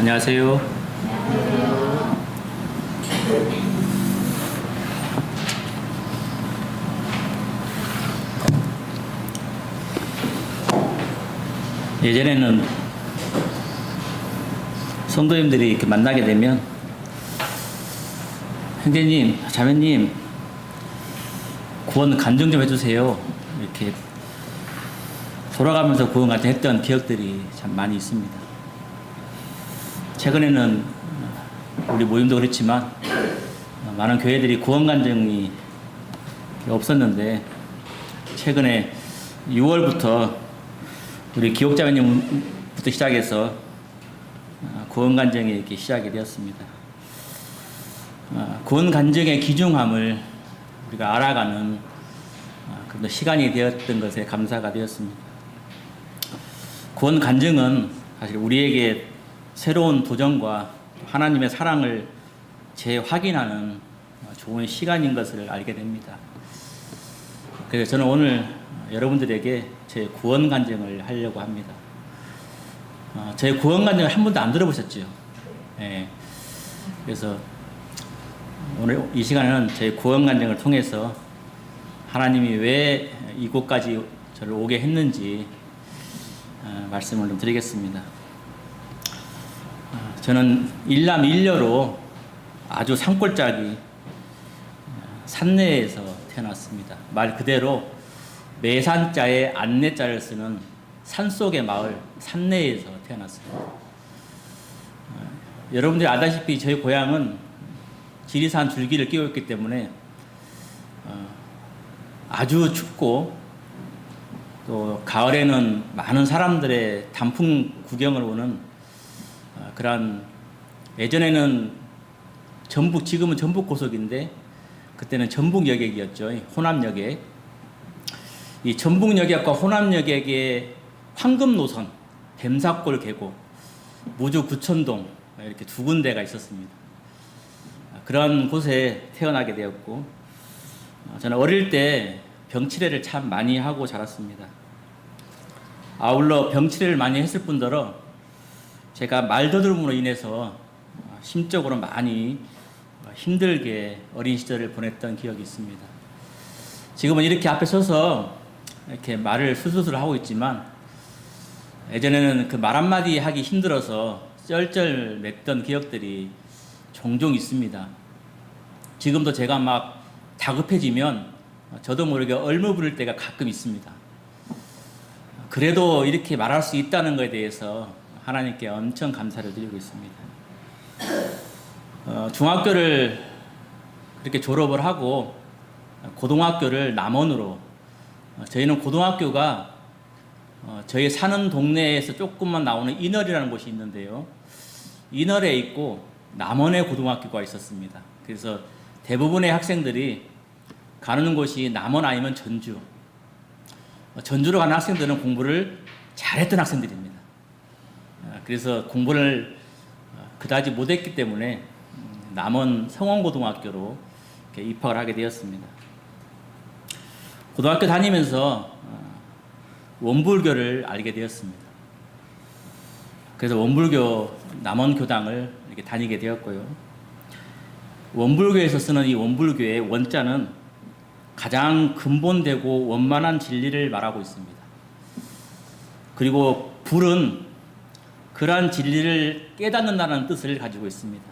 안녕하세요. 예전에는 성도님들이 이렇게 만나게 되면 형제님, 자매님 구원 간증 좀 해주세요. 이렇게 돌아가면서 구원 간증 했던 기억들이 참 많이 있습니다. 최근에는 우리 모임도 그렇지만 많은 교회들이 구원 간증이 없었는데 최근에 6월부터 우리 기옥자매님부터 시작해서 구원 간증이 이렇게 시작이 되었습니다. 구원 간증의 귀중함을 우리가 알아가는 그런 시간이 되었던 것에 감사가 되었습니다. 구원 간증은 사실 우리에게 새로운 도전과 하나님의 사랑을 재확인하는 좋은 시간인 것을 알게 됩니다. 그래서 저는 오늘 여러분들에게 제 구원 간증을 하려고 합니다. 제 구원 간증을 한 번도 안 들어보셨죠? 네. 그래서 오늘 이 시간에는 제 구원 간증을 통해서 하나님이 왜 이곳까지 저를 오게 했는지 말씀을 좀 드리겠습니다. 저는 일남 일녀로 아주 산골짜기 산내에서 태어났습니다. 말 그대로 매산자에 안내자를 쓰는 산속의 마을 산내에서 태어났습니다. 여러분들이 아다시피 저희 고향은 지리산 줄기를 끼고 있기 때문에 아주 춥고 또 가을에는 많은 사람들의 단풍 구경을 오는 그런 예전에는 전북 지금은 전북 고속인데 그때는 전북 여객이었죠. 호남 여객. 이 전북 여객과 호남 여객의 황금 노선, 뱀사골 계곡, 무주 구천동 이렇게 두 군데가 있었습니다. 그런 곳에 태어나게 되었고 저는 어릴 때 병치레를 참 많이 하고 자랐습니다. 아울러 병치레를 많이 했을 뿐더러 제가 말더듬으로 인해서 심적으로 많이 힘들게 어린 시절을 보냈던 기억이 있습니다. 지금은 이렇게 앞에 서서 이렇게 말을 술술 하고 있지만 예전에는 그 말 한마디 하기 힘들어서 쩔쩔 맸던 기억들이 종종 있습니다. 지금도 제가 막 다급해지면 저도 모르게 얼물 때가 가끔 있습니다. 그래도 이렇게 말할 수 있다는 것에 대해서 하나님께 엄청 감사를 드리고 있습니다. 중학교를 그렇게 졸업을 하고 고등학교를 남원으로 저희는 고등학교가 저희 사는 동네에서 조금만 나오는 인월이라는 곳이 있는데요. 인월에 있고 남원에 고등학교가 있었습니다. 그래서 대부분의 학생들이 가는 곳이 남원 아니면 전주. 전주로 가는 학생들은 공부를 잘했던 학생들입니다. 그래서 공부를 그다지 못했기 때문에 남원 성원고등학교로 이렇게 입학을 하게 되었습니다. 고등학교 다니면서 원불교를 알게 되었습니다. 그래서 원불교 남원교당을 이렇게 다니게 되었고요. 원불교에서 쓰는 이 원불교의 원자는 가장 근본되고 원만한 진리를 말하고 있습니다. 그리고 불은 그러한 진리를 깨닫는다는 뜻을 가지고 있습니다.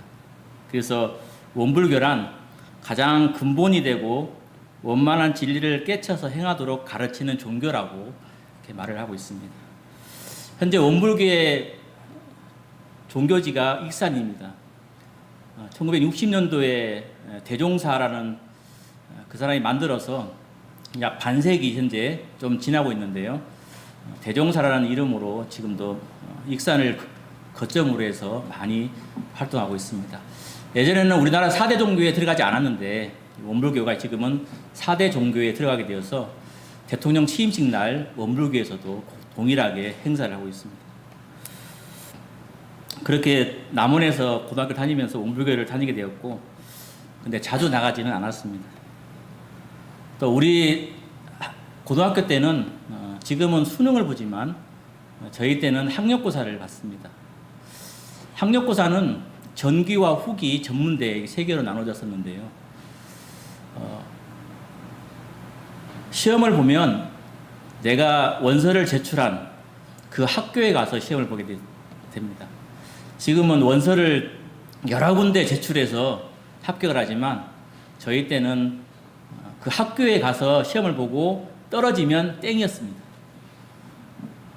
그래서 원불교란 가장 근본이 되고 원만한 진리를 깨쳐서 행하도록 가르치는 종교라고 이렇게 말을 하고 있습니다. 현재 원불교의 종교지가 익산입니다. 1960년도에 대종사라는 그 사람이 만들어서 약 반세기 현재 좀 지나고 있는데요. 대종사라는 이름으로 지금도 익산을 거점으로 해서 많이 활동하고 있습니다. 예전에는 우리나라 4대 종교에 들어가지 않았는데 원불교가 지금은 4대 종교에 들어가게 되어서 대통령 취임식 날 원불교에서도 동일하게 행사를 하고 있습니다. 그렇게 남원에서 고등학교 다니면서 원불교를 다니게 되었고 근데 자주 나가지는 않았습니다. 또 우리 고등학교 때는 지금은 수능을 보지만 저희 때는 학력고사를 봤습니다. 학력고사는 전기와 후기 전문대 세 개로 나눠졌었는데요. 시험을 보면 내가 원서를 제출한 그 학교에 가서 시험을 보게 됩니다. 지금은 원서를 여러 군데 제출해서 합격을 하지만 저희 때는 그 학교에 가서 시험을 보고 떨어지면 땡이었습니다.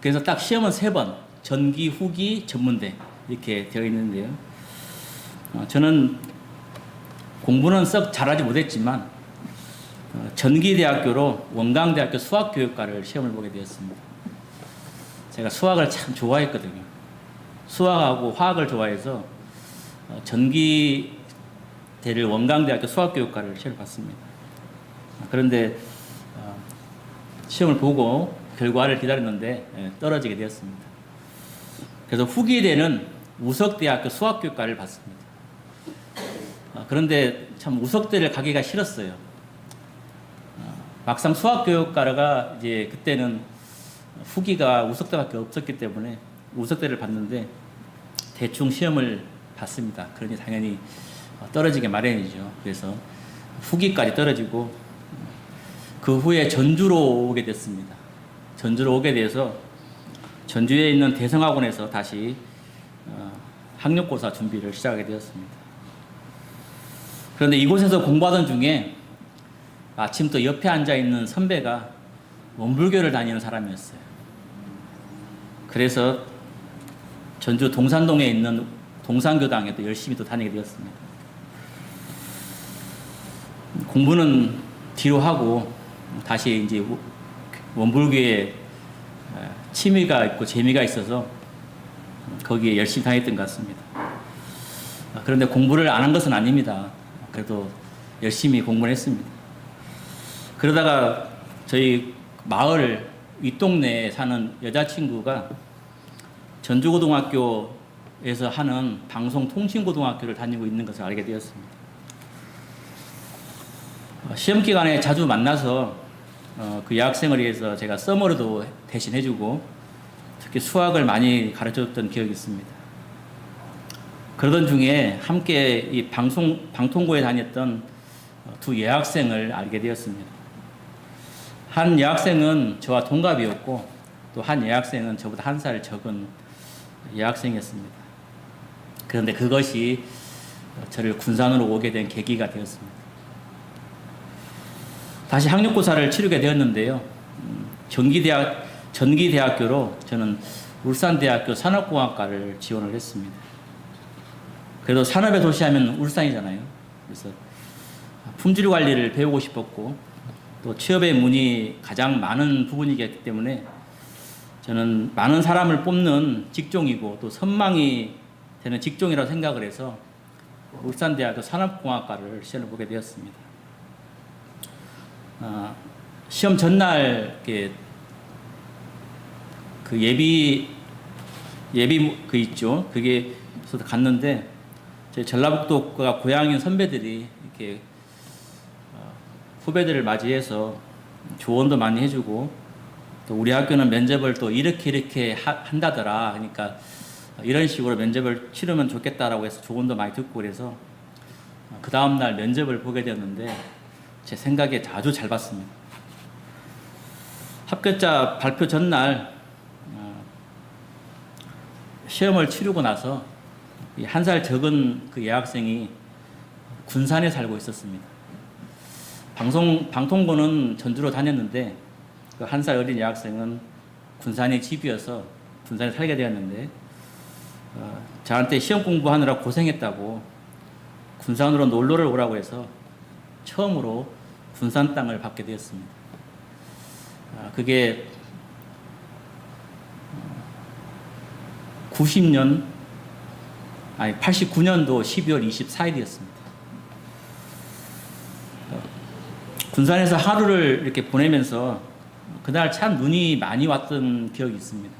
그래서 딱 시험은 3번, 전기, 후기, 전문대 이렇게 되어 있는데요. 저는 공부는 썩 잘하지 못했지만 전기대학교로 원광대학교 수학교육과를 시험을 보게 되었습니다. 제가 수학을 참 좋아했거든요. 수학하고 화학을 좋아해서 전기대를 원광대학교 수학교육과를 시험을 봤습니다. 그런데 시험을 보고 결과를 기다렸는데 떨어지게 되었습니다. 그래서 후기대는 우석대학교 수학교육과를 봤습니다. 그런데 참 우석대를 가기가 싫었어요. 막상 수학교육과가 이제 그때는 후기가 우석대밖에 없었기 때문에 우석대를 봤는데 대충 시험을 봤습니다. 그러니 당연히 떨어지게 마련이죠. 그래서 후기까지 떨어지고 그 후에 전주로 오게 됐습니다. 전주로 오게 돼서 전주에 있는 대성학원에서 다시 학력고사 준비를 시작하게 되었습니다. 그런데 이곳에서 공부하던 중에 마침 또 옆에 앉아있는 선배가 원불교를 다니는 사람이었어요. 그래서 전주 동산동에 있는 동산교당에 또 열심히 또 다니게 되었습니다. 공부는 뒤로 하고 다시 이제 원불교에 취미가 있고 재미가 있어서 거기에 열심히 다녔던 것 같습니다. 그런데 공부를 안 한 것은 아닙니다. 그래도 열심히 공부를 했습니다. 그러다가 저희 마을 윗동네에 사는 여자친구가 전주고등학교에서 하는 방송통신고등학교를 다니고 있는 것을 알게 되었습니다. 시험 기간에 자주 만나서 그 여학생을 위해서 제가 서머리도 대신 해주고 특히 수학을 많이 가르쳐줬던 기억이 있습니다. 그러던 중에 함께 이 방통고에 다녔던 두 여학생을 알게 되었습니다. 한 여학생은 저와 동갑이었고 또 한 여학생은 저보다 1살 적은 여학생이었습니다. 그런데 그것이 저를 군산으로 오게 된 계기가 되었습니다. 다시 학력고사를 치르게 되었는데요. 전기대학교로 저는 울산대학교 산업공학과를 지원을 했습니다. 그래도 산업의 도시 하면 울산이잖아요. 그래서 품질 관리를 배우고 싶었고 또 취업의 문이 가장 많은 부분이기 때문에 저는 많은 사람을 뽑는 직종이고 또 선망이 되는 직종이라고 생각을 해서 울산대학교 산업공학과를 시험을 보게 되었습니다. 시험 전날 그 예비 그 있죠. 그게 갔는데 제 전라북도가 고향인 선배들이 이렇게 후배들을 맞이해서 조언도 많이 해주고 또 우리 학교는 면접을 또 이렇게 한다더라. 그러니까 이런 식으로 면접을 치르면 좋겠다라고 해서 조언도 많이 듣고 그래서 그 다음날 면접을 보게 되었는데 제 생각에 아주 잘 봤습니다. 합격자 발표 전날 시험을 치르고 나서 1살 적은 그 여학생이 군산에 살고 있었습니다. 방통고는 전주로 다녔는데 그 1살 어린 여학생은 군산에 집이어서 군산에 살게 되었는데 저한테 시험 공부하느라 고생했다고 군산으로 놀러를 오라고 해서 처음으로 군산 땅을 받게 되었습니다. 그게 89년도 12월 24일이었습니다. 군산에서 하루를 이렇게 보내면서 그날 참 눈이 많이 왔던 기억이 있습니다.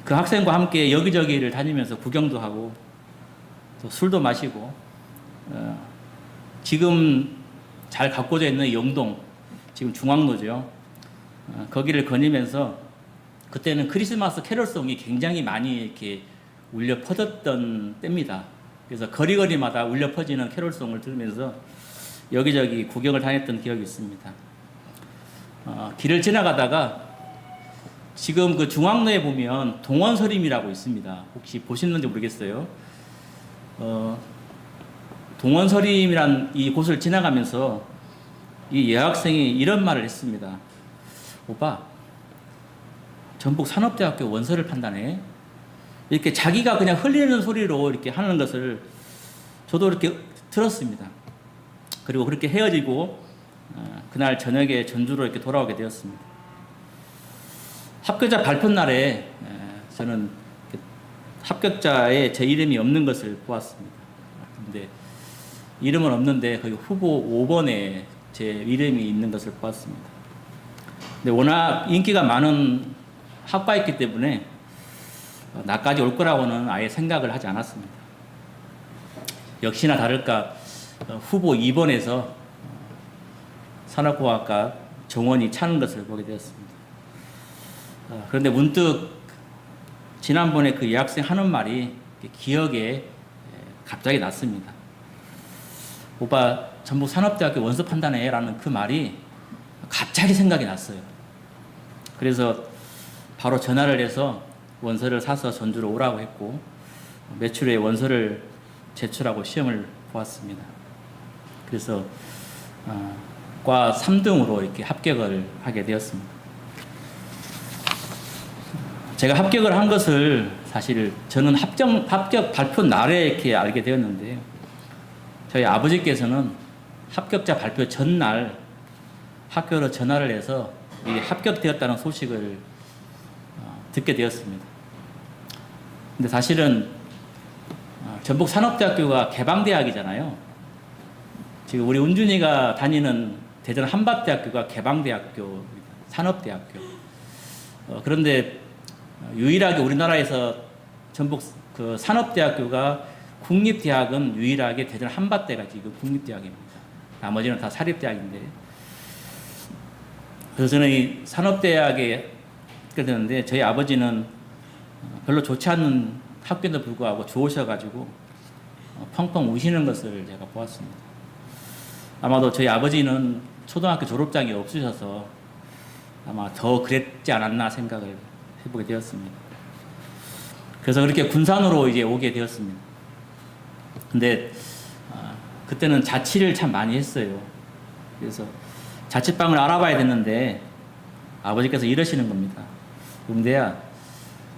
그 학생과 함께 여기저기를 다니면서 구경도 하고 또 술도 마시고 지금 잘 가꿔져 있는 영동, 지금 중앙로죠. 거기를 거니면서 그때는 크리스마스 캐럴송이 굉장히 많이 이렇게 울려 퍼졌던 때입니다. 그래서 거리거리마다 울려 퍼지는 캐롤송을 들으면서 여기저기 구경을 다녔던 기억이 있습니다. 길을 지나가다가 지금 그 중앙로에 보면 동원서림이라고 있습니다. 혹시 보셨는지 모르겠어요. 동원서림이란 이 곳을 지나가면서 이 여학생이 이런 말을 했습니다. 오빠, 전북 산업대학교 원서를 판다네. 이렇게 자기가 그냥 흘리는 소리로 이렇게 하는 것을 저도 이렇게 들었습니다. 그리고 그렇게 헤어지고 그날 저녁에 전주로 이렇게 돌아오게 되었습니다. 합격자 발표 날에 저는 합격자에 제 이름이 없는 것을 보았습니다. 근데 이름은 없는데 거기 후보 5번에 제 이름이 있는 것을 보았습니다. 근데 워낙 인기가 많은 학과였기 때문에 나까지 올 거라고는 아예 생각을 하지 않았습니다. 역시나 다를까 후보 2번에서 산업공학과 정원이 차는 것을 보게 되었습니다. 그런데 문득 지난번에 그 여학생 하는 말이 기억에 갑자기 났습니다. 오빠 전북 산업대학교 원서 판단해 라는 그 말이 갑자기 생각이 났어요. 그래서 바로 전화를 해서 원서를 사서 전주로 오라고 했고 매출 후에 원서를 제출하고 시험을 보았습니다. 그래서 과 3등으로 이렇게 합격을 하게 되었습니다. 제가 합격을 한 것을 사실 저는 합격 발표 날에 이렇게 알게 되었는데 저희 아버지께서는 합격자 발표 전날 학교로 전화를 해서 이 합격되었다는 소식을 듣게 되었습니다. 근데 사실은 전북 산업대학교가 개방대학이잖아요. 지금 우리 운준이가 다니는 대전 한밭대학교가 개방대학교입니다. 산업대학교. 그런데 유일하게 우리나라에서 전북 그 산업대학교가 국립대학은 유일하게 대전 한밭대가 지금 국립대학입니다. 나머지는 다 사립대학인데. 그래서 저는 이 산업대학에 있게 되는데 저희 아버지는 별로 좋지 않은 학교에도 불구하고 좋으셔가지고 펑펑 우시는 것을 제가 보았습니다. 아마도 저희 아버지는 초등학교 졸업장이 없으셔서 아마 더 그랬지 않았나 생각을 해보게 되었습니다. 그래서 그렇게 군산으로 이제 오게 되었습니다. 근데 그때는 자취를 참 많이 했어요. 그래서 자취방을 알아봐야 됐는데 아버지께서 이러시는 겁니다. 용대야,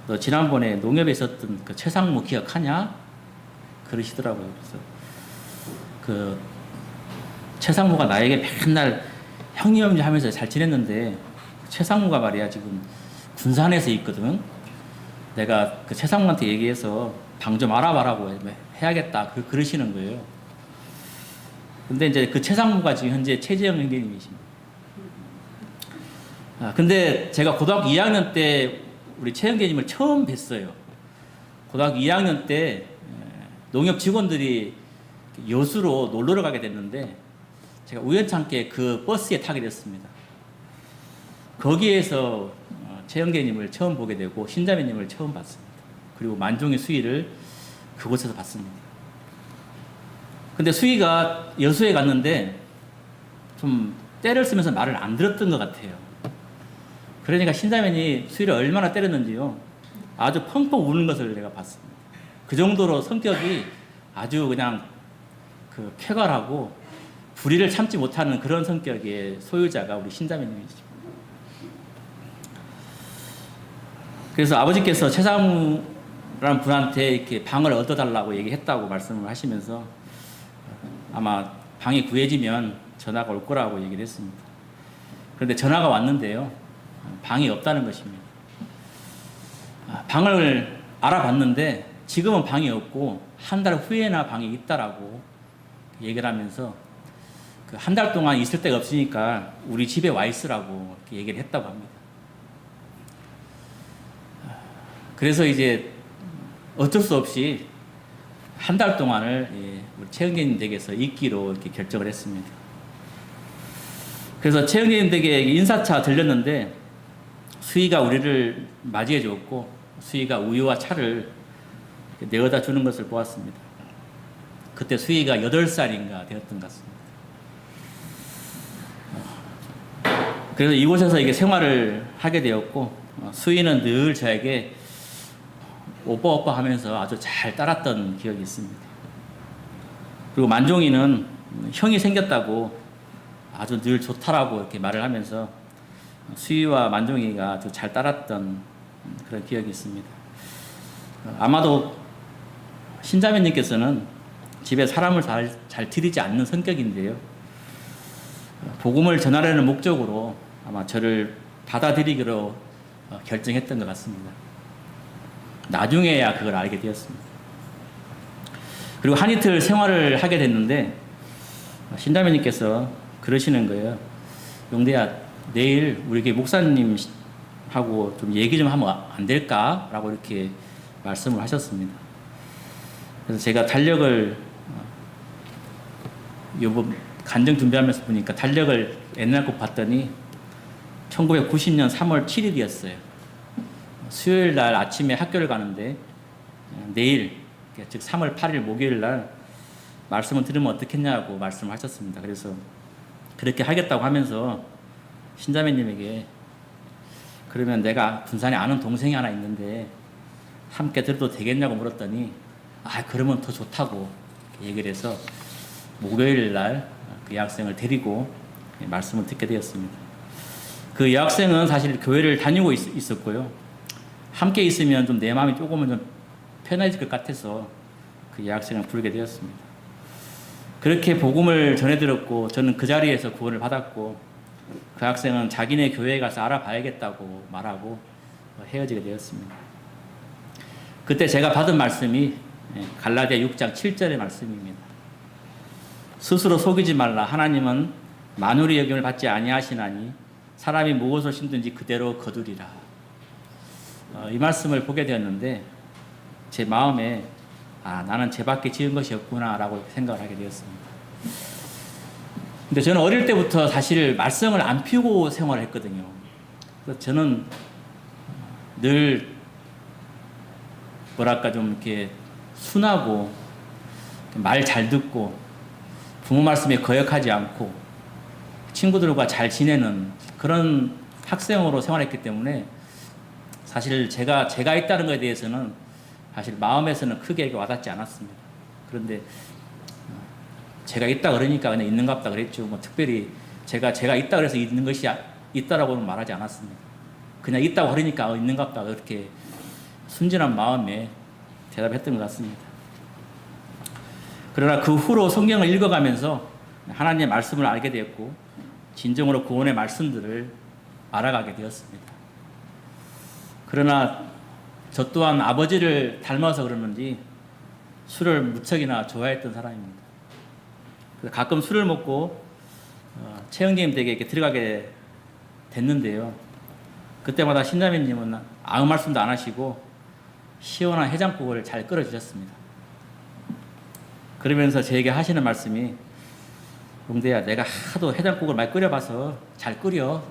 너 지난번에 농협에 있었던 그 최상무 기억하냐? 그러시더라고요. 그래서 그 최상무가 나에게 맨날 형님 하면서 잘 지냈는데 최상무가 말이야 지금 군산에서 있거든. 내가 그 최상무한테 얘기해서 방 좀 알아봐라고 해야겠다. 그러시는 거예요. 근데 이제 그 최상무가 지금 현재 최재형 형님이십니다. 근데 제가 고등학교 2학년 때 우리 최 형님을 처음 뵀어요. 고등학교 2학년 때 농협 직원들이 여수로 놀러 가게 됐는데 제가 우연찮게 그 버스에 타게 됐습니다. 거기에서 최 형님을 처음 보게 되고 신자매님을 처음 봤습니다. 그리고 만종의 수희를 그곳에서 봤습니다. 근데 수희가 여수에 갔는데 좀 때를 쓰면서 말을 안 들었던 것 같아요. 그러니까 신자매니 수희를 얼마나 때렸는지요. 아주 펑펑 우는 것을 내가 봤습니다. 그 정도로 성격이 아주 그냥 그 쾌활하고 불의를 참지 못하는 그런 성격의 소유자가 우리 신자매님이십니다. 그래서 아버지께서 최상무라는 분한테 이렇게 방을 얻어달라고 얘기했다고 말씀을 하시면서 아마 방이 구해지면 전화가 올 거라고 얘기를 했습니다. 그런데 전화가 왔는데요. 방이 없다는 것입니다. 방을 알아봤는데 지금은 방이 없고 한 달 후에나 방이 있다라고 얘기를 하면서 그 한 달 동안 있을 데가 없으니까 우리 집에 와 있으라고 이렇게 얘기를 했다고 합니다. 그래서 이제 어쩔 수 없이 한 달 동안을 우리 최영계님 댁에서 있기로 이렇게 결정을 했습니다. 그래서 최영계님 댁에 인사차 들렸는데 수희가 우리를 맞이해 주었고 수희가 우유와 차를 내어다 주는 것을 보았습니다. 그때 수희가 8살인가 되었던 것 같습니다. 그래서 이곳에서 이게 생활을 하게 되었고, 수희는 늘 저에게 오빠 오빠 하면서 아주 잘 따랐던 기억이 있습니다. 그리고 만종이는 형이 생겼다고 아주 늘 좋다라고 이렇게 말을 하면서 수희와 만종이가 아주 잘 따랐던 그런 기억이 있습니다. 아마도 신자매님께서는 집에 사람을 잘 들이지 않는 성격인데요. 복음을 전하려는 목적으로 아마 저를 받아들이기로 결정했던 것 같습니다. 나중에야 그걸 알게 되었습니다. 그리고 한 이틀 생활을 하게 됐는데 신자매님께서 그러시는 거예요. 용대야, 내일 우리 목사님하고 좀 얘기 좀 하면 안 될까? 라고 이렇게 말씀을 하셨습니다. 그래서 제가 달력을 요번 간증 준비하면서 보니까 달력을 옛날 거 봤더니 1990년 3월 7일이었어요. 수요일 날 아침에 학교를 가는데 내일, 즉 3월 8일 목요일 날 말씀을 들으면 어떻겠냐고 말씀을 하셨습니다. 그래서 그렇게 하겠다고 하면서 신자매님에게 그러면 내가 군산에 아는 동생이 하나 있는데 함께 들어도 되겠냐고 물었더니 그러면 더 좋다고 얘기를 해서 목요일 날 그 여학생을 데리고 말씀을 듣게 되었습니다. 그 여학생은 사실 교회를 다니고 있었고요. 함께 있으면 좀 내 마음이 조금은 좀 편해질 것 같아서 그 여학생을 부르게 되었습니다. 그렇게 복음을 전해 들었고 저는 그 자리에서 구원을 받았고 그 학생은 자기네 교회에 가서 알아봐야겠다고 말하고 헤어지게 되었습니다. 그때 제가 받은 말씀이 갈라디아 6장 7절의 말씀입니다. 스스로 속이지 말라. 하나님은 만유리 여김을 받지 아니하시나니 사람이 무엇을 심든지 그대로 거두리라. 이 말씀을 보게 되었는데 제 마음에 나는 죄밖에 지은 것이 없구나 라고 생각을 하게 되었습니다. 근데 저는 어릴 때부터 사실 말썽을 안 피우고 생활을 했거든요. 그래서 저는 늘 좀 이렇게 순하고 말 잘 듣고 부모 말씀에 거역하지 않고 친구들과 잘 지내는 그런 학생으로 생활했기 때문에 사실 제가 있다는 것에 대해서는 사실 마음에서는 크게 와닿지 않았습니다. 그런데 제가 있다 그러니까 그냥 있는갑다 그랬죠. 뭐 특별히 제가 있다 그래서 있는 것이 있다라고는 말하지 않았습니다. 그냥 있다고 그러니까 있는갑다 그렇게 순진한 마음에 대답했던 것 같습니다. 그러나 그 후로 성경을 읽어가면서 하나님의 말씀을 알게 되었고 진정으로 구원의 말씀들을 알아가게 되었습니다. 그러나 저 또한 아버지를 닮아서 그러는지 술을 무척이나 좋아했던 사람입니다. 가끔 술을 먹고 최영님 댁에 이렇게 들어가게 됐는데요. 그때마다 신자매님은 아무 말씀도 안 하시고 시원한 해장국을 잘 끓여주셨습니다. 그러면서 저에게 하시는 말씀이 용대야, 내가 하도 해장국을 많이 끓여봐서 잘 끓여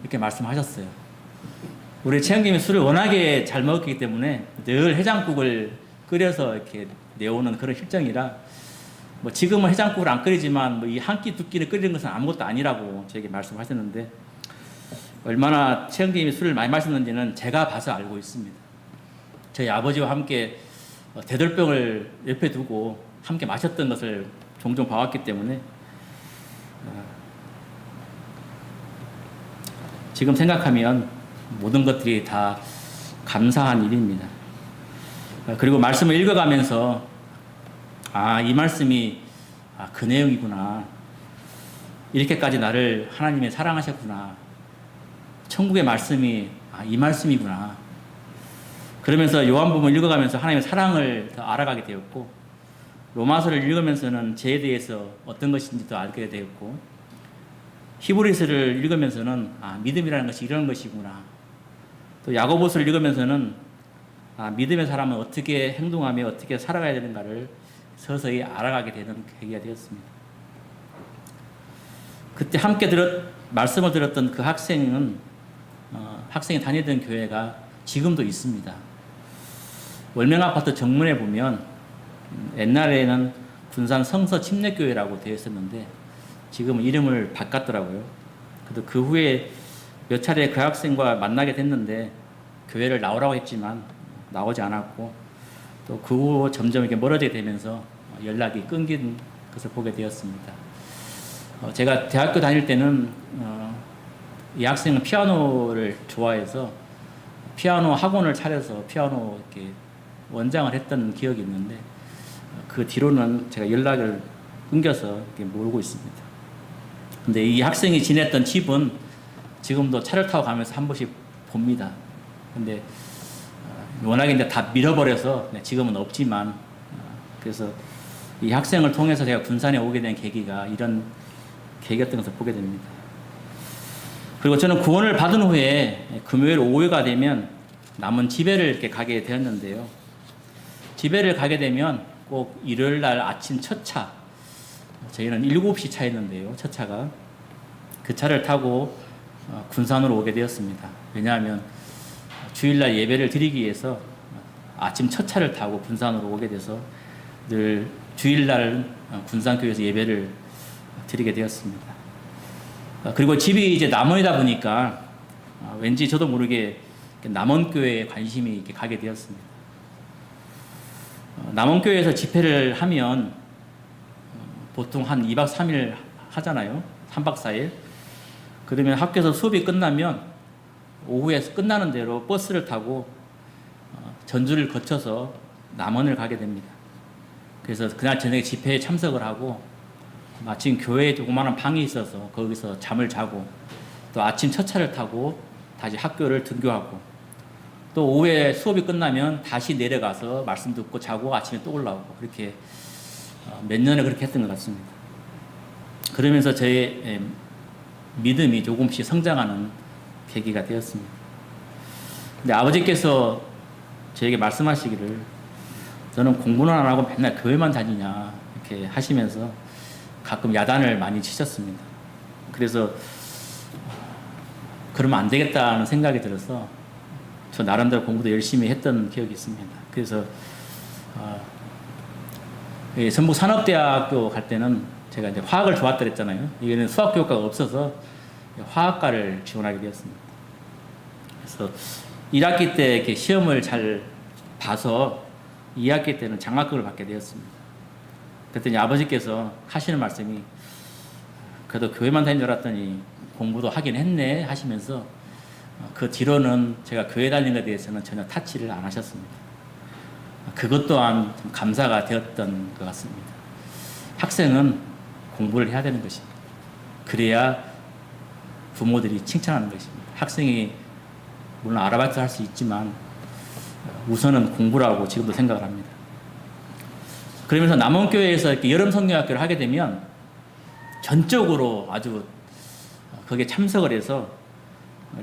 이렇게 말씀하셨어요. 우리 최영님이 술을 워낙에 잘 먹었기 때문에 늘 해장국을 끓여서 이렇게 내오는 그런 실정이라 뭐 지금은 해장국을 안 끓이지만 뭐 이 한 끼 두 끼를 끓이는 것은 아무것도 아니라고 저에게 말씀하셨는데 얼마나 최영님이 술을 많이 마셨는지는 제가 봐서 알고 있습니다. 저희 아버지와 함께 대들병을 옆에 두고 함께 마셨던 것을 종종 봐왔기 때문에 지금 생각하면 모든 것들이 다 감사한 일입니다. 그리고 말씀을 읽어가면서 이 말씀이 그 내용이구나. 이렇게까지 나를 하나님이 사랑하셨구나. 천국의 말씀이 이 말씀이구나. 그러면서 요한복음을 읽어가면서 하나님의 사랑을 더 알아가게 되었고 로마서를 읽으면서는 죄에 대해서 어떤 것인지 더 알게 되었고 히브리서를 읽으면서는 믿음이라는 것이 이런 것이구나. 또 야고보서를 읽으면서는 믿음의 사람은 어떻게 행동하며 어떻게 살아가야 되는가를 서서히 알아가게 되는 계기가 되었습니다. 그때 함께 말씀을 들었던 그 학생이 다니던 교회가 지금도 있습니다. 월명 아파트 정문에 보면 옛날에는 군산 성서 침례교회라고 되어 있었는데 지금은 이름을 바꿨더라고요. 그래도 그 후에 몇 차례 그 학생과 만나게 됐는데 교회를 나오라고 했지만 나오지 않았고 또 그 후 점점 이렇게 멀어지게 되면서 연락이 끊긴 것을 보게 되었습니다. 제가 대학교 다닐 때는 이 학생은 피아노를 좋아해서 피아노 학원을 차려서 피아노 이렇게 원장을 했던 기억이 있는데 그 뒤로는 제가 연락을 끊겨서 이렇게 모르고 있습니다. 근데 이 학생이 지냈던 집은 지금도 차를 타고 가면서 한 번씩 봅니다. 근데 워낙에 이제 다 밀어버려서 지금은 없지만 그래서 이 학생을 통해서 제가 군산에 오게 된 계기가 이런 계기였던 것을 보게 됩니다. 그리고 저는 구원을 받은 후에 금요일 오후가 되면 남은 집회를 이렇게 가게 되었는데요. 집회를 가게 되면 꼭 일요일 날 아침 첫 차, 저희는 7시 차였는데요. 첫 차가 그 차를 타고 군산으로 오게 되었습니다. 왜냐하면 주일날 예배를 드리기 위해서 아침 첫 차를 타고 군산으로 오게 돼서 늘 주일날 군산교회에서 예배를 드리게 되었습니다. 그리고 집이 이제 남원이다 보니까 왠지 저도 모르게 남원교회에 관심이 이렇게 가게 되었습니다. 남원교회에서 집회를 하면 보통 한 2박 3일 하잖아요. 3박 4일. 그러면 학교에서 수업이 끝나면 오후에 끝나는 대로 버스를 타고 전주를 거쳐서 남원을 가게 됩니다. 그래서 그날 저녁에 집회에 참석을 하고 마침 교회에 조그마한 방이 있어서 거기서 잠을 자고 또 아침 첫 차를 타고 다시 학교를 등교하고 또 오후에 수업이 끝나면 다시 내려가서 말씀 듣고 자고 아침에 또 올라오고 그렇게 몇 년을 그렇게 했던 것 같습니다. 그러면서 저의 믿음이 조금씩 성장하는 계기가 되었습니다. 근데 아버지께서 저에게 말씀하시기를 너는 공부는 안 하고 맨날 교회만 다니냐 이렇게 하시면서 가끔 야단을 많이 치셨습니다. 그래서 그러면 안 되겠다는 생각이 들어서 저 나름대로 공부도 열심히 했던 기억이 있습니다. 그래서 전북산업대학교 갈 때는 제가 이제 화학을 좋았다 그랬잖아요. 이거는 수학교육과가 없어서 화학과를 지원하게 되었습니다. 그래서 1학기 때 이렇게 시험을 잘 봐서 2학기 때는 장학금을 받게 되었습니다. 그랬더니 아버지께서 하시는 말씀이 그래도 교회만 다닌 줄 알았더니 공부도 하긴 했네 하시면서 그 뒤로는 제가 교회 다니는 것에 대해서는 전혀 타치를 안 하셨습니다. 그것 또한 좀 감사가 되었던 것 같습니다. 학생은 공부를 해야 되는 것입니다. 그래야 부모들이 칭찬하는 것입니다. 학생이 물론 아르바이트 할 수 있지만 우선은 공부라고 지금도 생각을 합니다. 그러면서 남원교회에서 이렇게 여름 성경학교를 하게 되면 전적으로 아주 거기에 참석을 해서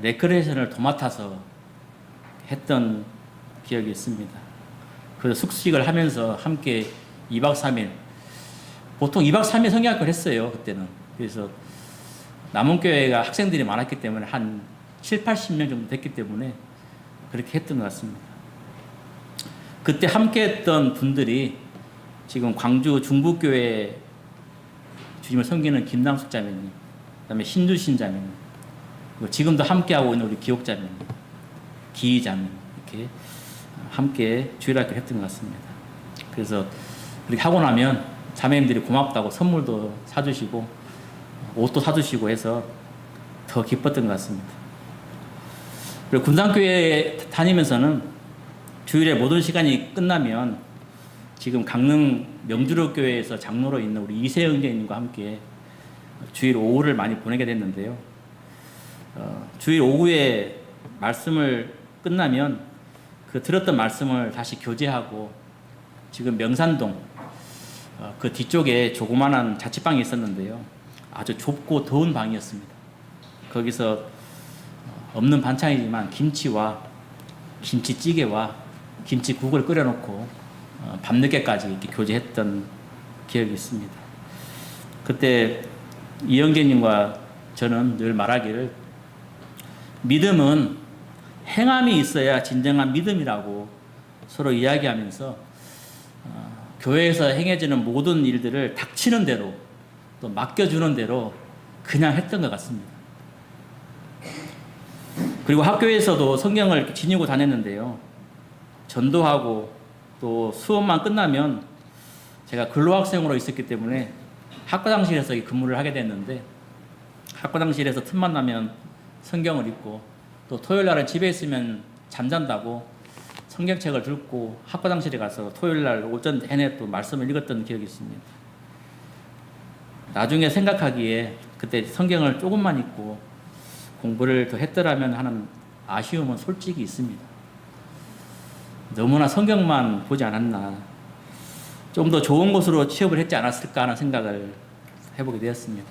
레크레이션을 도맡아서 했던 기억이 있습니다. 그래서 숙식을 하면서 함께 2박 3일 보통 2박 3일 성경학교를 했어요. 그때는. 그래서 남원교회가 학생들이 많았기 때문에 한 7, 80명 정도 됐기 때문에 그렇게 했던 것 같습니다. 그때 함께 했던 분들이 지금 광주 중부교회 주님을 섬기는 김남숙 자매님, 그다음에 신주신 자매님, 그리고 지금도 함께하고 있는 우리 기옥 자매님, 기희 자매님 이렇게 함께 주일학교를 했던 것 같습니다. 그래서 그렇게 하고 나면 자매님들이 고맙다고 선물도 사주시고 옷도 사주시고 해서 더 기뻤던 것 같습니다. 그리고 군산교회에 다니면서는 주일에 모든 시간이 끝나면 지금 강릉 명주로교회에서 장로로 있는 우리 이세영 장님과 함께 주일 오후를 많이 보내게 됐는데요. 주일 오후에 말씀을 끝나면 그 들었던 말씀을 다시 교제하고 지금 명산동 그 뒤쪽에 조그마한 자취방이 있었는데요. 아주 좁고 더운 방이었습니다. 거기서 없는 반찬이지만 김치와 김치찌개와 김치국을 끓여놓고 밤늦게까지 이렇게 교제했던 기억이 있습니다. 그때 이영재님과 저는 늘 말하기를 믿음은 행함이 있어야 진정한 믿음이라고 서로 이야기하면서 교회에서 행해지는 모든 일들을 닥치는 대로 또 맡겨주는 대로 그냥 했던 것 같습니다. 그리고 학교에서도 성경을 지니고 다녔는데요. 전도하고 또 수업만 끝나면 제가 근로학생으로 있었기 때문에 학과장실에서 근무를 하게 됐는데 학과장실에서 틈만 나면 성경을 읽고 또 토요일 날은 집에 있으면 잠잔다고 성경책을 들고 학과장실에 가서 토요일 날 오전 내내 또 말씀을 읽었던 기억이 있습니다. 나중에 생각하기에 그때 성경을 조금만 읽고 공부를 더 했더라면 하는 아쉬움은 솔직히 있습니다. 너무나 성경만 보지 않았나, 좀 더 좋은 곳으로 취업을 했지 않았을까 하는 생각을 해보게 되었습니다.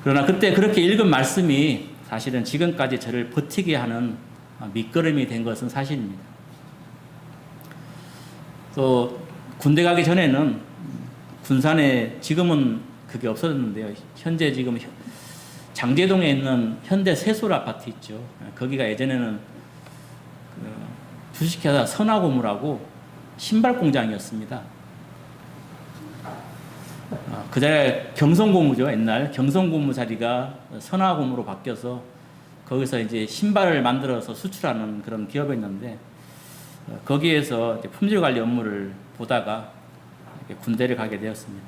그러나 그때 그렇게 읽은 말씀이 사실은 지금까지 저를 버티게 하는 밑거름이 된 것은 사실입니다. 또 군대 가기 전에는 군산에, 지금은 그게 없어졌는데요. 현재 지금 장제동에 있는 현대 세솔 아파트 있죠. 거기가 예전에는 주식회사 선화고무라고 신발 공장이었습니다. 그 자리에 경성고무죠. 옛날 경성고무 자리가 선화고무로 바뀌어서 거기서 이제 신발을 만들어서 수출하는 그런 기업이었는데 거기에서 이제 품질 관리 업무를 보다가 군대를 가게 되었습니다.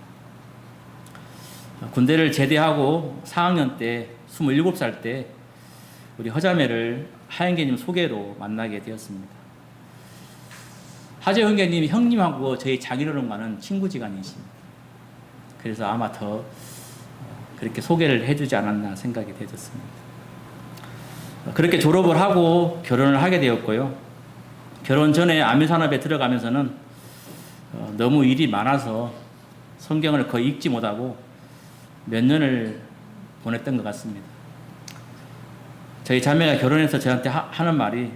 군대를 제대하고 4학년 때 27살 때 우리 허자매를 하영계님 소개로 만나게 되었습니다. 하재훈계님 형님하고 저희 장인어른과는 친구지간이십니다. 그래서 아마 더 그렇게 소개를 해주지 않았나 생각이 되었습니다. 그렇게 졸업을 하고 결혼을 하게 되었고요. 결혼 전에 아미산업에 들어가면서는 너무 일이 많아서 성경을 거의 읽지 못하고 몇 년을 보냈던 것 같습니다. 저희 자매가 결혼해서 저한테 하는 말이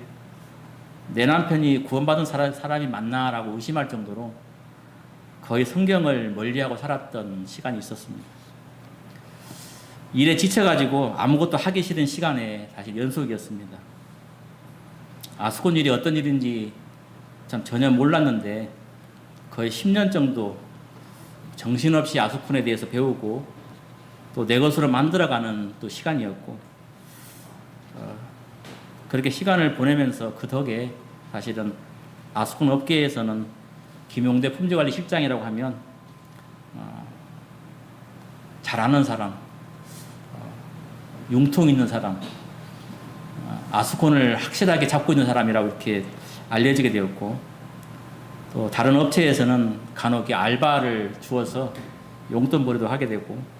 내 남편이 구원받은 사람이 맞나라고 의심할 정도로 거의 성경을 멀리하고 살았던 시간이 있었습니다. 일에 지쳐가지고 아무것도 하기 싫은 시간에 사실 연속이었습니다. 아스콘 일이 어떤 일인지 참 전혀 몰랐는데 거의 10년 정도 정신없이 아스콘에 대해서 배우고 또 내 것으로 만들어가는 또 시간이었고 그렇게 시간을 보내면서 그 덕에 사실은 아스콘 업계에서는 김용대 품질관리실장이라고 하면 잘하는 사람, 융통 있는 사람, 아스콘을 확실하게 잡고 있는 사람이라고 이렇게 알려지게 되었고 또 다른 업체에서는 간혹 알바를 주어서 용돈벌이도 하게 되고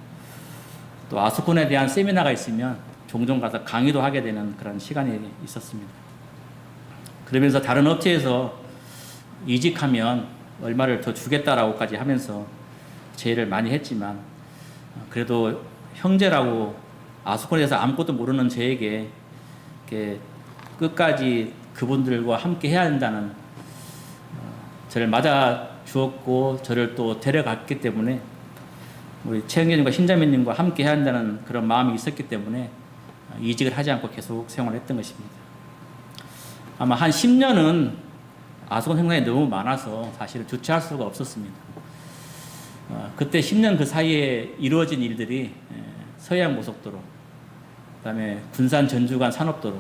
또 아스콘에 대한 세미나가 있으면 종종 가서 강의도 하게 되는 그런 시간이 있었습니다. 그러면서 다른 업체에서 이직하면 얼마를 더 주겠다라고까지 하면서 제의를 많이 했지만 그래도 형제라고 아스콘에 대해서 아무것도 모르는 저에게 이렇게 끝까지 그분들과 함께 해야 한다는 저를 맞아 주었고 저를 또 데려갔기 때문에 우리 최영계님과 신자매님과 함께 해야 한다는 그런 마음이 있었기 때문에 이직을 하지 않고 계속 생활했던 것입니다. 아마 한 10년은 아스콘 생산이 너무 많아서 사실은 주체할 수가 없었습니다. 그때 10년 그 사이에 이루어진 일들이 서해안고속도로, 그다음에 군산 전주간 산업도로,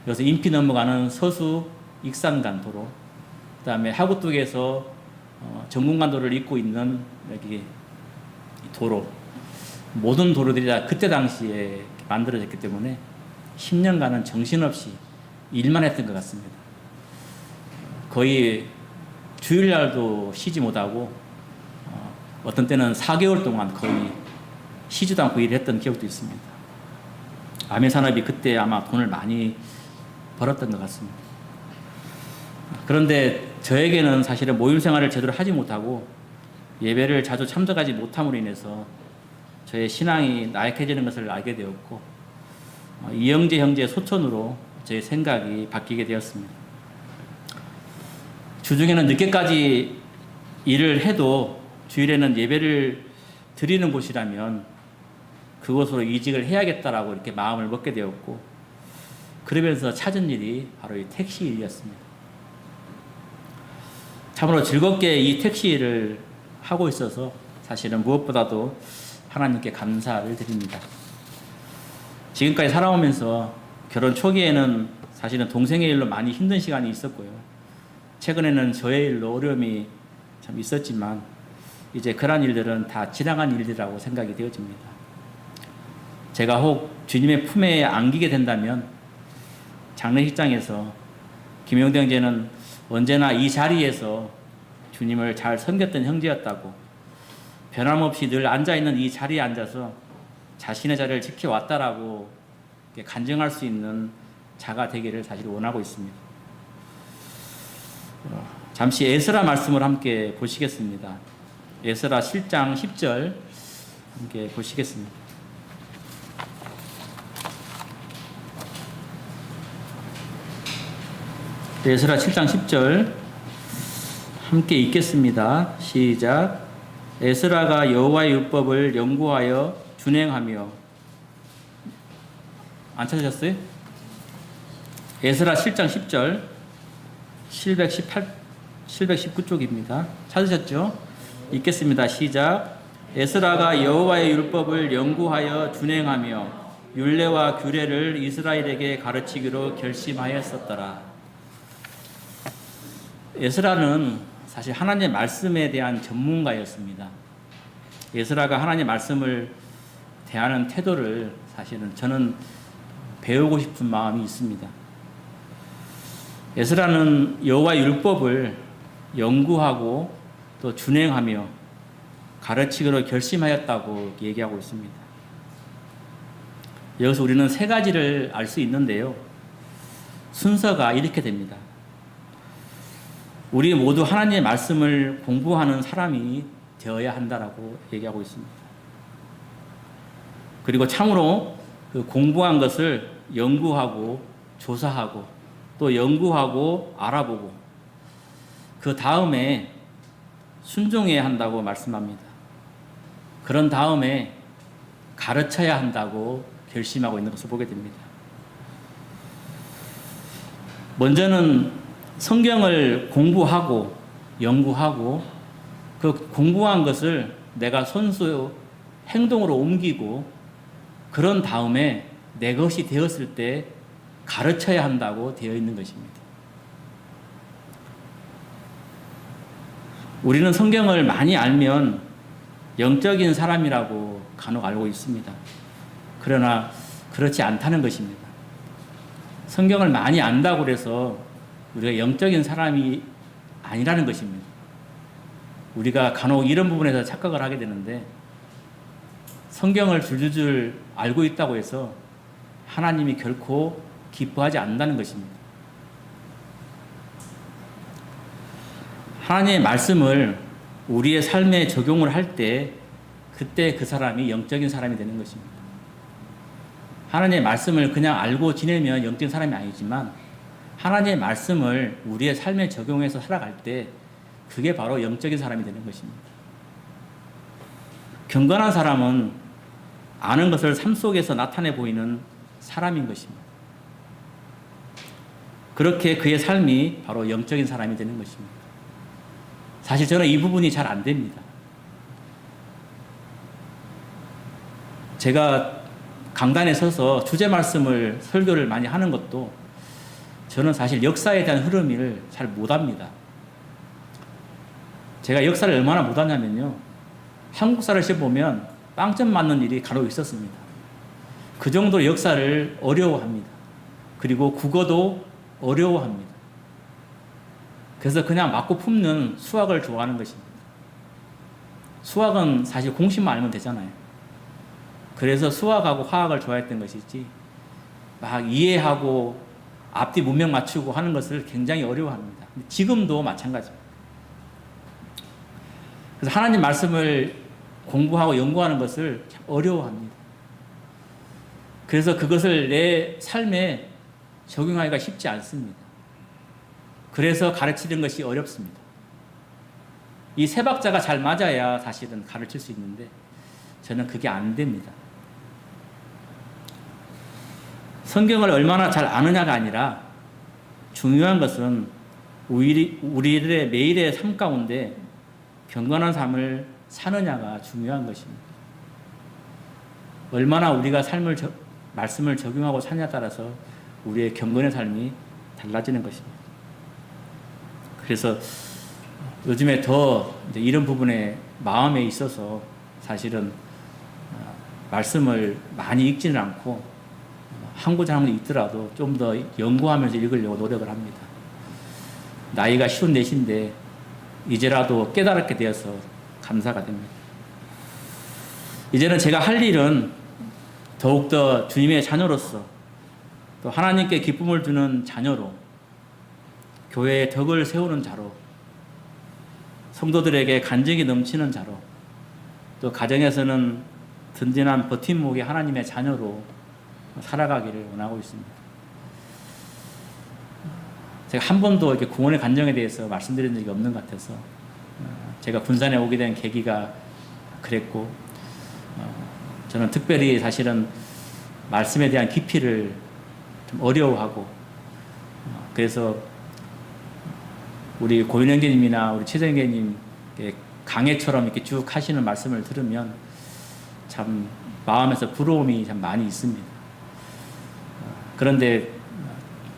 여기서 인피 넘어가는 서수 익산간 도로, 그다음에 하구뚝에서 정군간도를 잇고 있는 여기 도로, 모든 도로들이 다 그때 당시에 만들어졌기 때문에 10년간은 정신없이 일만 했던 것 같습니다. 거의 주일날도 쉬지 못하고 어떤 때는 4개월 동안 거의 쉬지도 않고 일했던 기억도 있습니다. 아미산업이 그때 아마 돈을 많이 벌었던 것 같습니다. 그런데 저에게는 사실은 모임 생활을 제대로 하지 못하고 예배를 자주 참석하지 못함으로 인해서 저의 신앙이 나약해지는 것을 알게 되었고 이영재 형제의 소천으로 제 생각이 바뀌게 되었습니다. 주중에는 늦게까지 일을 해도 주일에는 예배를 드리는 곳이라면 그곳으로 이직을 해야겠다라고 이렇게 마음을 먹게 되었고 그러면서 찾은 일이 바로 이 택시 일이었습니다. 참으로 즐겁게 이 택시 일을 하고 있어서 사실은 무엇보다도 하나님께 감사를 드립니다. 지금까지 살아오면서 결혼 초기에는 사실은 동생의 일로 많이 힘든 시간이 있었고요. 최근에는 저의 일로 어려움이 참 있었지만 이제 그러한 일들은 다 지나간 일이라고 생각이 되어집니다. 제가 혹 주님의 품에 안기게 된다면 장례식장에서 김용대 형제는 언제나 이 자리에서 주님을 잘 섬겼던 형제였다고, 변함없이 늘 앉아있는 이 자리에 앉아서 자신의 자리를 지켜왔다라고 간증할 수 있는 자가 되기를 사실 원하고 있습니다. 잠시 에스라 말씀을 함께 보시겠습니다. 에스라 7장 10절 함께 보시겠습니다. 에스라 7장 10절 함께 읽겠습니다. 시작. 에스라가 여호와의 율법을 연구하여 준행하며, 안 찾으셨어요? 에스라 7장 10절 719쪽입니다. 찾으셨죠? 읽겠습니다. 시작. 에스라가 여호와의 율법을 연구하여 준행하며 율례와 규례를 이스라엘에게 가르치기로 결심하였었더라. 에스라는 사실 하나님의 말씀에 대한 전문가였습니다. 에스라가 하나님의 말씀을 대하는 태도를 사실은 저는 배우고 싶은 마음이 있습니다. 에스라는 여호와의 율법을 연구하고 또 준행하며 가르치기로 결심하였다고 얘기하고 있습니다. 여기서 우리는 세 가지를 알 수 있는데요. 순서가 이렇게 됩니다. 우리 모두 하나님의 말씀을 공부하는 사람이 되어야 한다라고 얘기하고 있습니다. 그리고 참으로 그 공부한 것을 연구하고 조사하고 또 연구하고 알아보고 그 다음에 순종해야 한다고 말씀합니다. 그런 다음에 가르쳐야 한다고 결심하고 있는 것을 보게 됩니다. 먼저는 성경을 공부하고 연구하고 그 공부한 것을 내가 손수 행동으로 옮기고 그런 다음에 내 것이 되었을 때 가르쳐야 한다고 되어 있는 것입니다. 우리는 성경을 많이 알면 영적인 사람이라고 간혹 알고 있습니다. 그러나 그렇지 않다는 것입니다. 성경을 많이 안다고 해서 우리가 영적인 사람이 아니라는 것입니다. 우리가 간혹 이런 부분에서 착각을 하게 되는데 성경을 줄줄줄 알고 있다고 해서 하나님이 결코 기뻐하지 않는다는 것입니다. 하나님의 말씀을 우리의 삶에 적용을 할 때 그때 그 사람이 영적인 사람이 되는 것입니다. 하나님의 말씀을 그냥 알고 지내면 영적인 사람이 아니지만 하나님의 말씀을 우리의 삶에 적용해서 살아갈 때 그게 바로 영적인 사람이 되는 것입니다. 경건한 사람은 아는 것을 삶 속에서 나타내 보이는 사람인 것입니다. 그렇게 그의 삶이 바로 영적인 사람이 되는 것입니다. 사실 저는 이 부분이 잘 안 됩니다. 제가 강단에 서서 주제 말씀을 설교를 많이 하는 것도 저는 사실 역사에 대한 흐름을 잘 못합니다. 제가 역사를 얼마나 못하냐면요. 한국사를 시험보면 빵점 맞는 일이 간혹 있었습니다. 그 정도로 역사를 어려워합니다. 그리고 국어도 어려워합니다. 그래서 그냥 맞고 품는 수학을 좋아하는 것입니다. 수학은 사실 공식만 알면 되잖아요. 그래서 수학하고 화학을 좋아했던 것이지 막 이해하고 앞뒤 문맥 맞추고 하는 것을 굉장히 어려워합니다. 지금도 마찬가지입니다. 그래서 하나님 말씀을 공부하고 연구하는 것을 참 어려워합니다. 그래서 그것을 내 삶에 적용하기가 쉽지 않습니다. 그래서 가르치는 것이 어렵습니다. 이 세 박자가 잘 맞아야 사실은 가르칠 수 있는데 저는 그게 안 됩니다. 성경을 얼마나 잘 아느냐가 아니라 중요한 것은 우리들의 매일의 삶 가운데 경건한 삶을 사느냐가 중요한 것입니다. 얼마나 우리가 말씀을 적용하고 사냐에 따라서 우리의 경건의 삶이 달라지는 것입니다. 그래서 요즘에 더 이런 부분에 마음에 있어서 사실은 말씀을 많이 읽지는 않고 한 구절 한 구절 읽더라도 좀 더 연구하면서 읽으려고 노력을 합니다. 나이가 54인데 이제라도 깨달게 되어서 감사가 됩니다. 이제는 제가 할 일은 더욱더 주님의 자녀로서 또 하나님께 기쁨을 주는 자녀로 교회의 덕을 세우는 자로 성도들에게 간증이 넘치는 자로 또 가정에서는 든든한 버팀목의 하나님의 자녀로 살아가기를 원하고 있습니다. 제가 한 번도 이렇게 구원의 간증에 대해서 말씀드린 적이 없는 것 같아서 제가 군산에 오게 된 계기가 그랬고 저는 특별히 사실은 말씀에 대한 깊이를 좀 어려워하고 그래서 우리 고윤 형제님이나 우리 최정 형제님 강해처럼 이렇게 쭉 하시는 말씀을 들으면 참 마음에서 부러움이 참 많이 있습니다. 그런데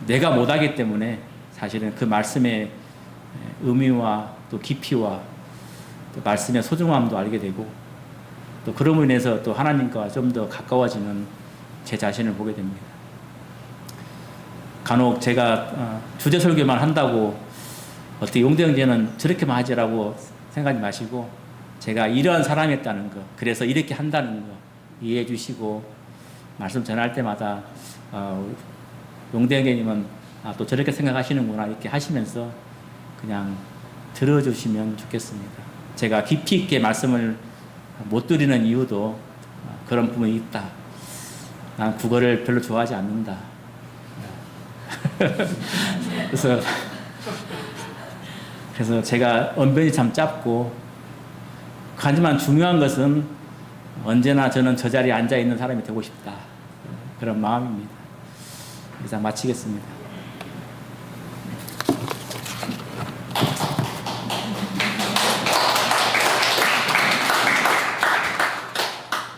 내가 못하기 때문에 사실은 그 말씀의 의미와 또 깊이와 또 말씀의 소중함도 알게 되고 또 그럼으로 인해서 또 하나님과 좀 더 가까워지는 제 자신을 보게 됩니다. 간혹 제가 주제 설교만 한다고 어떻게 용대 형제는 저렇게만 하지라고 생각하지 마시고 제가 이러한 사람이었다는 거 그래서 이렇게 한다는 거 이해해 주시고 말씀 전할 때마다 용대 형제님은 또 저렇게 생각하시는구나 이렇게 하시면서 그냥 들어주시면 좋겠습니다. 제가 깊이 있게 말씀을 못 드리는 이유도 그런 부분이 있다. 난 국어를 별로 좋아하지 않는다. 그래서 제가 언변이 참 짧고 하지만 중요한 것은 언제나 저는 저 자리에 앉아 있는 사람이 되고 싶다. 그런 마음입니다. 이상 마치겠습니다.